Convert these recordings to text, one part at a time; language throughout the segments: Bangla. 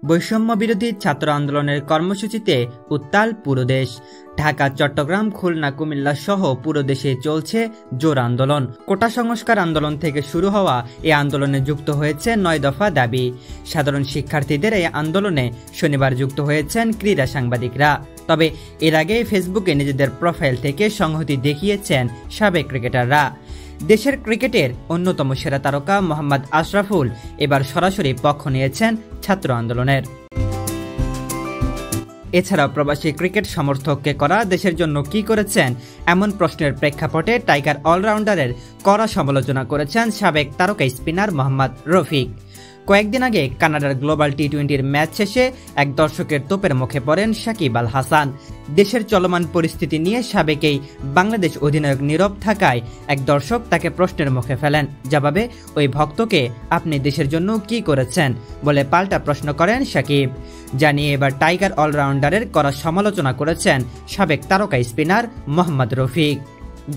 বৈষম্য বিরোধী ছাত্র আন্দোলনের কর্মসূচিতে উত্তাল পুরো দেশ। ঢাকা, চট্টগ্রাম, খুলনা, কুমিল্লা সহ পুরো দেশে চলছে জোর আন্দোলন। কোটা সংস্কার আন্দোলন থেকে শুরু হওয়া এই আন্দোলনে যুক্ত হয়েছে 9 দফা দাবি। সাধারণ শিক্ষার্থীদের এই আন্দোলনে শনিবার যুক্ত হয়েছেন ক্রীড়া সাংবাদিকরা। তবে এর আগে ফেসবুকে নিজেদের প্রোফাইল থেকে সংহতি দেখিয়েছেন সাবেক ক্রিকেটাররা। দেশের ক্রিকেটের অন্যতম সেরা তারকা মোহাম্মদ আশরাফুল এবার সরাসরি পক্ষ নিয়েছেন ছাত্র আন্দোলনের। এছাড়াও প্রবাসী ক্রিকেট সমর্থককে করা দেশের জন্য কি করেছেন এমন প্রশ্নের প্রেক্ষাপটে টাইগার অলরাউন্ডারের কড়া সমালোচনা করেছেন সাবেক তারকা স্পিনার মোহাম্মদ রফিক। কয়েকদিন আগে কানাডার গ্লোবাল টি-20 ম্যাচ শেষে এক দর্শকের তোপের মুখে পড়েন সাকিব আল হাসান। দেশের চলমান পরিস্থিতি নিয়ে সাবেক এই বাংলাদেশ অধিনায়ক নীরব থাকায় এক দর্শক তাকে প্রশ্নের মুখে ফেলেন। জবাবে ওই ভক্তকে আপনি দেশের জন্য কি করেছেন বলে পাল্টা প্রশ্ন করেন সাকিব। জানিয়ে এবার টাইগার অলরাউন্ডারের কড়া সমালোচনা করেছেন সাবেক তারকা স্পিনার মোহাম্মদ রফিক।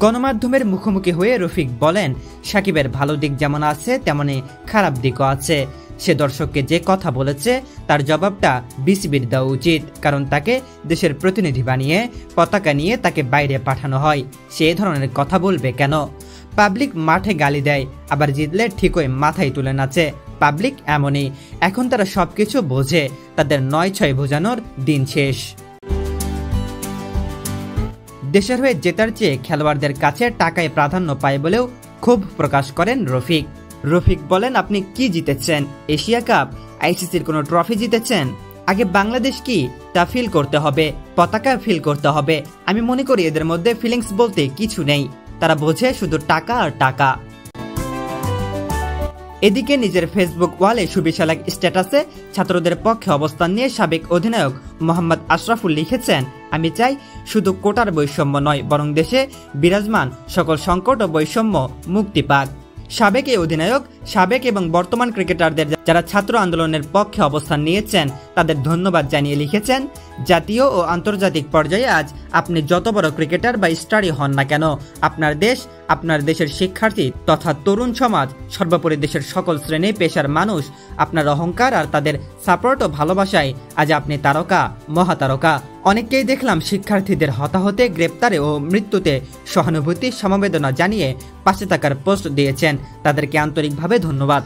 গণমাধ্যমের মুখোমুখি হয়ে রফিক বলেন, সাকিবের ভালো দিক যেমন আছে তেমনি খারাপ দিকও আছে। সে দর্শককে যে কথা বলেছে তার জবাবটা বিসিবির দেওয়া উচিত, কারণ তাকে দেশের প্রতিনিধি বানিয়ে পতাকা নিয়ে তাকে বাইরে পাঠানো হয়। সে ধরনের কথা বলবে কেন? পাবলিক মাঠে গালি দেয়, আবার জিতলে ঠিকই মাথায় তুলে নাচে। পাবলিক এমনই, এখন তারা সবকিছু বোঝে, তাদের 9-6 বোঝানোর দিন শেষ। দেশের হয়ে জেতার চেয়ে খেলোয়াড়দের কাছে টাকায় প্রাধান্য পায় বলেও ক্ষোভ প্রকাশ করেন রফিক। রফিক বলেন, আপনি কি জিতেছেন? এশিয়া কাপ, আইসিসির কোনো ট্রফি জিতেছেন? আগে বাংলাদেশ কি তা ফিল করতে হবে, পতাকা ফিল করতে হবে। আমি মনে করি এদের মধ্যে ফিলিংস বলতে কিছু নেই, তারা বোঝে শুধু টাকা আর টাকা। এদিকে নিজের ফেসবুক ওয়ালে সুবিশাল এক স্ট্যাটাসে ছাত্রদের পক্ষে অবস্থান নিয়ে সাবেক অধিনায়ক মোহাম্মদ আশরাফুল লিখেছেন, আমি চাই শুধু কোটার বৈষম্য নয়, বরং দেশে বিরাজমান সকল সংকট ও বৈষম্য মুক্তি পাক। সাবেক এই অধিনায়ক সাবেক এবং বর্তমান ক্রিকেটারদের যারা ছাত্র আন্দোলনের পক্ষে অবস্থান নিয়েছেন তাদের ধন্যবাদ জানিয়ে লিখেছেন, জাতীয় ও আন্তর্জাতিক পর্যায়ে আজ আপনি যত বড় ক্রিকেটার বা স্টারই হন না কেন, আপনার দেশ, আপনার দেশের শিক্ষার্থী তথা তরুণ সমাজ, সর্বোপরি দেশের সকল শ্রেণী পেশার মানুষ আপনার অহংকার আর তাদের সাপোর্ট ও ভালোবাসায় আজ আপনি তারকা, মহাতারকা। অনেককেই দেখলাম শিক্ষার্থীদের হতাহতে, গ্রেপ্তারে ও মৃত্যুতে সহানুভূতি, সমবেদনা জানিয়ে পাশে থাকার পোস্ট দিয়েছেন। তাদেরকে আন্তরিকভাবে ধন্যবাদ।